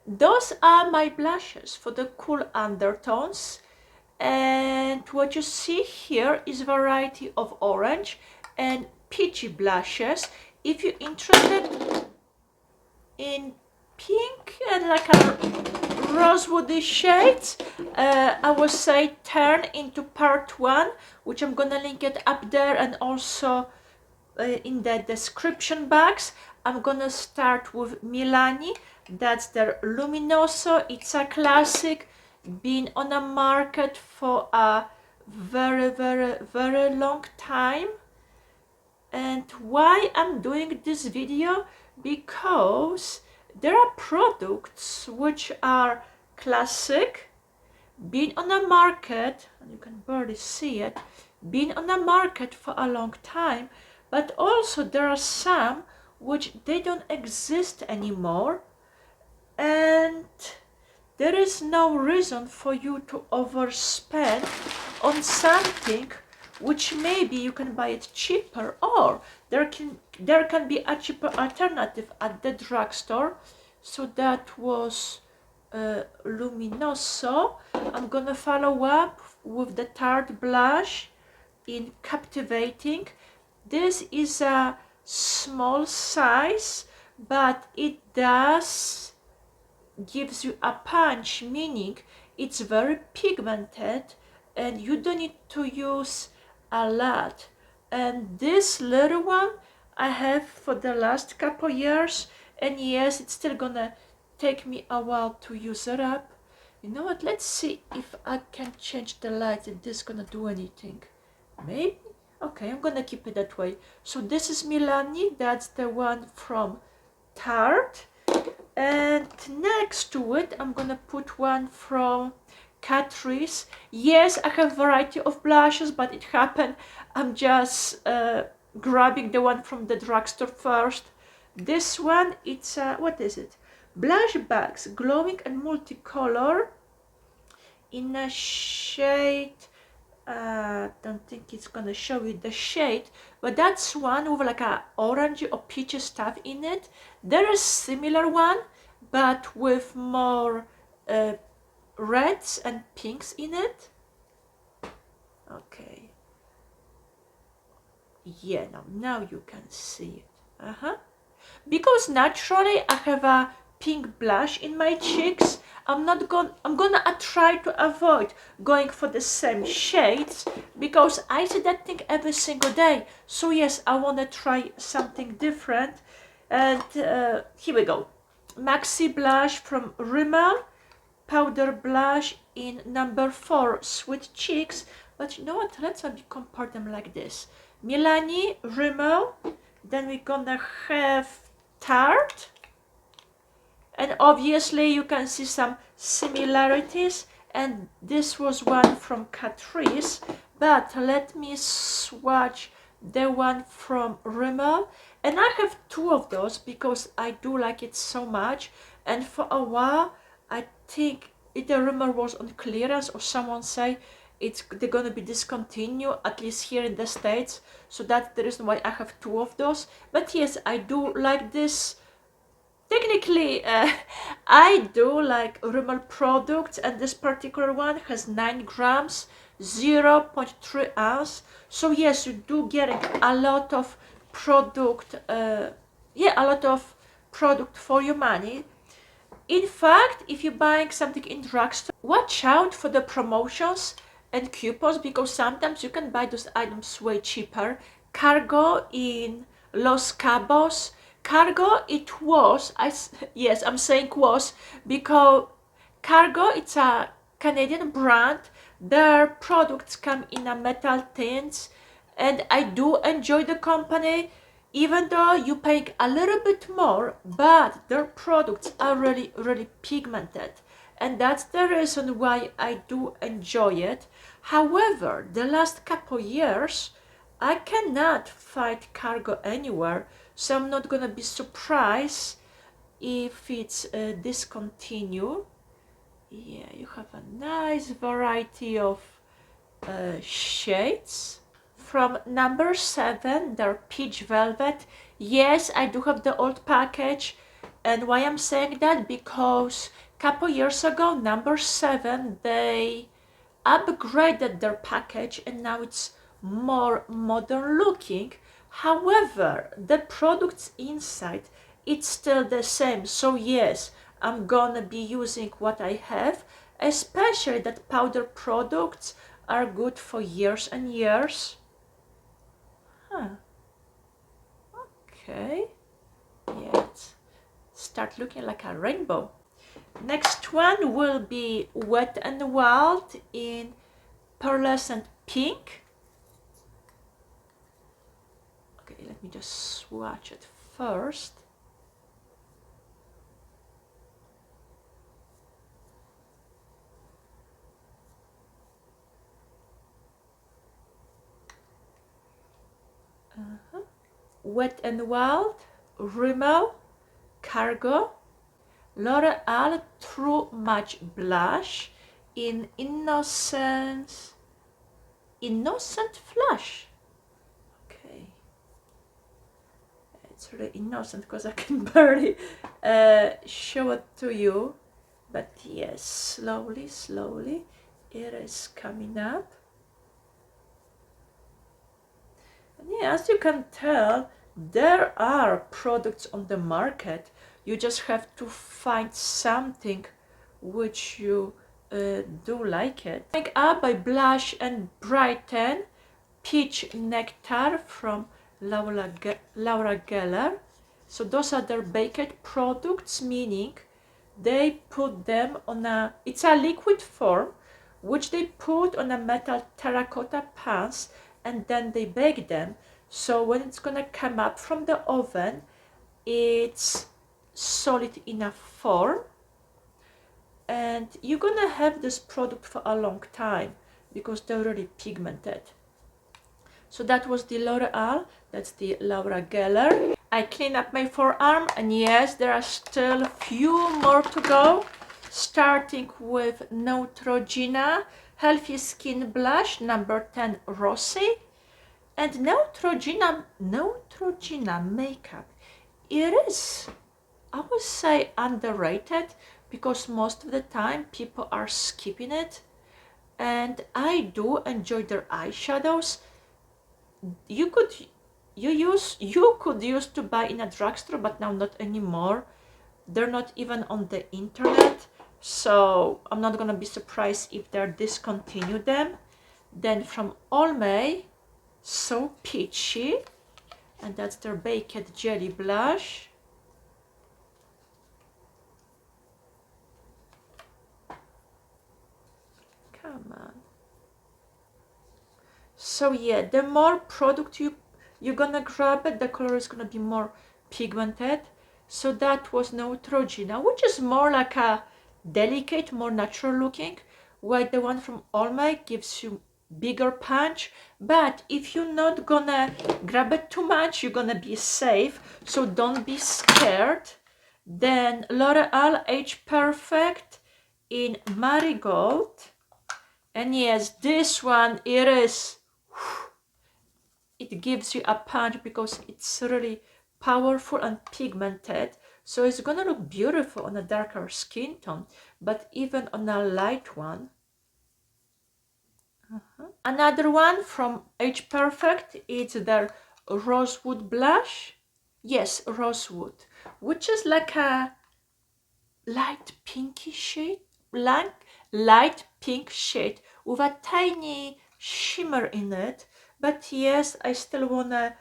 those are my blushes for the cool undertones. And what you see here is variety of orange and peachy blushes. If you're interested in pink and like a rosewoody shades, I would say turn into part 1, which I'm gonna link it up there and also in the description box. I'm gonna start with MILANI. That's their Luminoso. It's a classic, been on the market for a very long time. And why I'm doing this video? Because there are products which are classic, been on the market, and you can barely see it, been on the market for a long time, but also there are some which they don't exist anymore, and there is no reason for you to overspend on something which maybe you can buy it cheaper, or there can be a cheaper alternative at the drugstore. So that was Luminoso. I'm gonna follow up with the Tarte blush in Captivating. This is a small size, but it does gives you a punch, meaning it's very pigmented and you don't need to use a lot. And this little one I have for the last couple years, and yes, it's still gonna take me a while to use it up. You know what, let's see if I can change the light, if this is gonna do anything. Maybe? Okay, I'm gonna keep it that way. So this is MILANI, that's the one from Tarte. And next to it, I'm gonna put one from Catrice. Yes, I have variety of blushes, but it happened I'm just grabbing the one from the drugstore first. This one, it's what is it? Blush Bags, glowing and multicolor in a shade. Don't think it's gonna show you the shade, but that's one with like a orange or peachy stuff in it. There is similar one, but with more reds and pinks in it. Okay. Yeah, now you can see it. Because naturally I have a pink blush in my cheeks. I'm gonna try to avoid going for the same shades because I see that thing every single day. So yes, I wanna try something different. And here we go. Maxi blush from RIMMEL, powder blush in number 4, Sweet Cheeks. But you know what? Let's maybe compare them like this. MILANI, RIMMEL. Then we're gonna have Tarte. And obviously you can see some similarities, and this was one from Catrice, but let me swatch the one from RIMMEL. And I have 2 of those because I do like it so much, and for a while I think either RIMMEL was on clearance or someone say they're gonna be discontinued, at least here in the States, so that's the reason why I have 2 of those. But yes, I do like this. Technically, I do like RIMMEL products, and this particular one has 9 grams, 0.3 ounce. So yes, you do get a lot of product, a lot of product for your money. In fact, if you're buying something in drugstore, watch out for the promotions and coupons, because sometimes you can buy those items way cheaper. Cargo in Los Cabos. Cargo, it was, yes, I'm saying was, because Cargo, it's a Canadian brand. Their products come in a metal tins, and I do enjoy the company, even though you pay a little bit more, but their products are really pigmented. And that's the reason why I do enjoy it. However, the last couple years, I cannot find Cargo anywhere, so I'm not gonna be surprised if it's discontinued. Yeah, you have a nice variety of shades. From number 7, their Peach Velvet. Yes, I do have the old package, And why I'm saying that? Because a couple years ago, number 7, they upgraded their package and now it's more modern looking. However, the products inside, it's still the same. So yes, I'm gonna be using what I have, especially that powder products are good for years and years. Okay, yeah, it's start looking like a rainbow. Next one will be Wet and Wild in pearlescent pink. Okay, let me just swatch it first. Wet and Wild, Rimmel, Cargo, L'Oreal True Match Blush in Innocent Flush. Okay, it's really innocent because I can barely show it to you, but yes, slowly it is coming up. And yeah, as you can tell, there are products on the market. You just have to find something which you do like it. Make Up by Blush and Brighten Peach Nectar from Laura Geller. So those are their baked products, meaning they put them on it's a liquid form which they put on a metal terracotta pans and then they bake them. So when it's gonna come up from the oven, it's solid enough form, and you're gonna have this product for a long time because they're really pigmented. So that was the L'Oreal, that's the Laura Geller. I clean up my forearm, and yes, there are still a few more to go, starting with Neutrogena Healthy Skin Blush number 10 Rosy. And Neutrogena makeup, it is, I would say, underrated because most of the time people are skipping it, and I do enjoy their eyeshadows. You could use to buy in a drugstore, but now not anymore. They're not even on the internet, so I'm not gonna be surprised if they're discontinued them. Then from Olmay, So Peachy, and that's their Baked Jelly Blush. Come on. So yeah, the more product you're gonna grab it, the color is gonna be more pigmented. So that was Neutrogena, which is more like a delicate, more natural looking, while the one from Olmay gives you bigger punch. But if you're not gonna grab it too much, you're gonna be safe, so don't be scared. Then L'Oreal Age Perfect in Marigold, and yes, this one, it gives you a punch because it's really powerful and pigmented, so it's gonna look beautiful on a darker skin tone, but even on a light one. Another one from Age Perfect is their Rosewood blush. Yes, Rosewood, which is like a light pinky shade, light pink shade with a tiny shimmer in it. But yes, I still wanna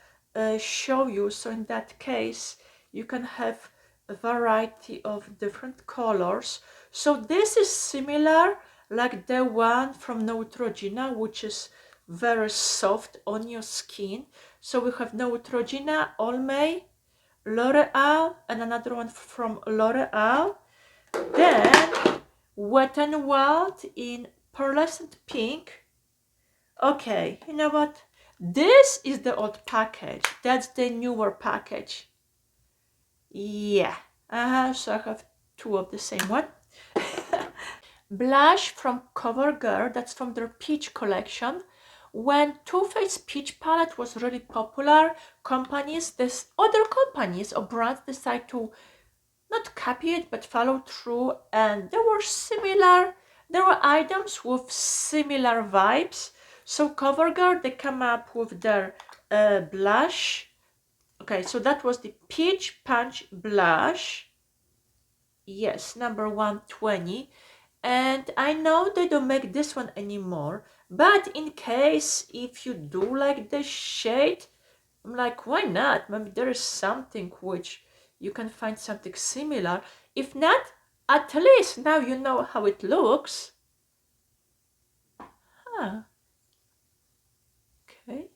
show you, so in that case you can have a variety of different colors. So this is similar like the one from Neutrogena, which is very soft on your skin. So we have Neutrogena, Olmay, L'Oreal, and another one from L'Oreal. Then Wet n Wild in pearlescent pink. Okay, you know what? This is the old package. That's the newer package. Yeah. So I have two of the same one. Blush from CoverGirl. That's from their Peach collection. When Too Faced Peach palette was really popular, other companies or brands decide to not copy it, but follow through, and there were items with similar vibes. So CoverGirl, they come up with their blush. Okay, so that was the Peach Punch blush. Yes, number 120. And I know they don't make this one anymore, but in case if you do like the shade, I'm like, why not? Maybe there is something which you can find something similar. If not, at least now you know how it looks. Huh. Okay.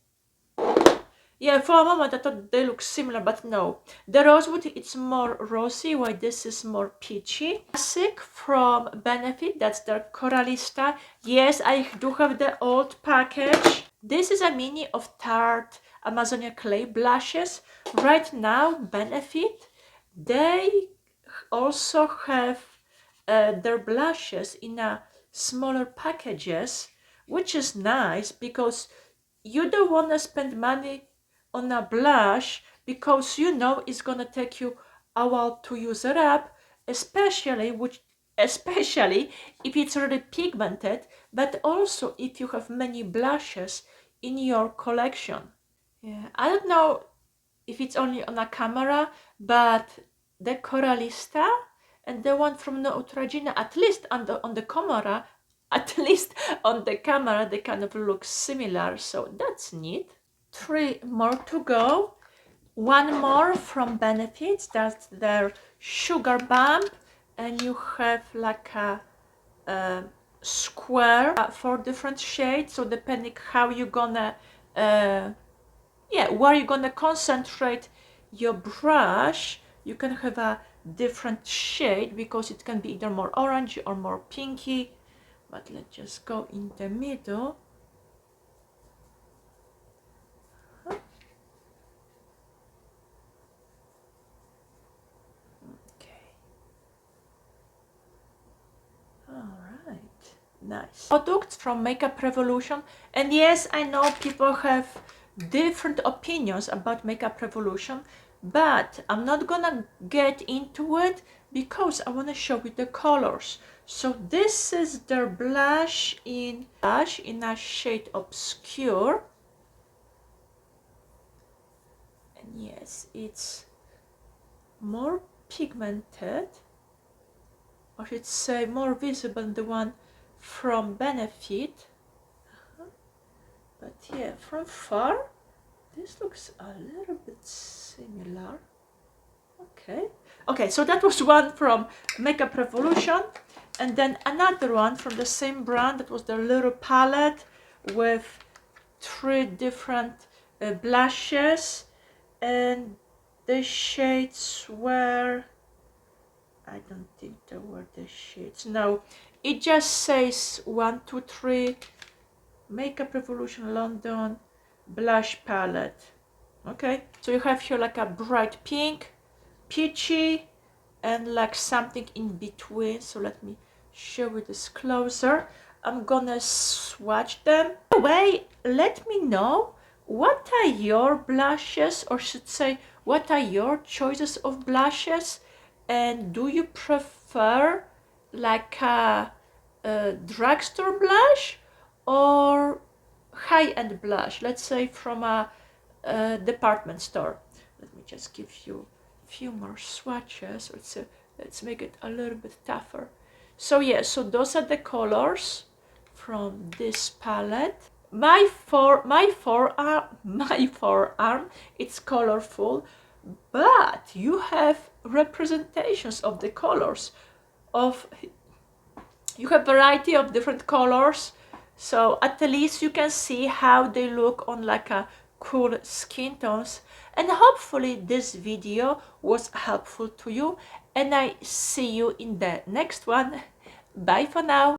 Yeah, for a moment I thought they look similar, but no. The rosewood, it's more rosy, while this is more peachy. Classic from Benefit, that's their Coralista. Yes, I do have the old package. This is a mini of Tarte Amazonia Clay blushes. Right now, Benefit, they also have their blushes in a smaller packages, which is nice because you don't want to spend money on a blush because you know it's gonna take you a while to use it up, especially if it's really pigmented, but also if you have many blushes in your collection. Yeah, I don't know if it's only on a camera, but the Coralista and the one from Neutrogena, at least on the camera, they kind of look similar, so that's neat. 3 more to go. One more from Benefits, that's their Sugar Bump, and you have like a square for different shades, so depending how you're gonna where you're gonna concentrate your brush, you can have a different shade because it can be either more orange or more pinky, but let's just go in the middle. Okay, all right, nice. Products from Makeup Revolution, and yes, I know people have different opinions about Makeup Revolution, but I'm not gonna get into it because I want to show you the colors. So this is their blush in a shade Obscure, and yes, it's more pigmented, or I should say more visible than the one from Benefit. But yeah, from far this looks a little bit similar. Okay, so that was one from Makeup Revolution, and then another one from the same brand. That was their little palette with 3 different blushes, and the shades were, I don't think there were the shades. No, it just says 1, 2, 3 Makeup Revolution London blush palette. Okay, so you have here like a bright pink, peachy, and like something in between. So let me show you this closer. I'm gonna swatch them. By the way, let me know what are your blushes, or should say what are your choices of blushes, and do you prefer like a drugstore blush or high-end blush, let's say from a department store. Let me just give you a few more swatches. Let's make it a little bit tougher. So yeah, so those are the colors from this palette. My forearm, it's colorful, but you have representations of the colors of, you have variety of different colors, so at least you can see how they look on like a cool skin tones. And hopefully this video was helpful to you, and I see you in the next one. Bye for now.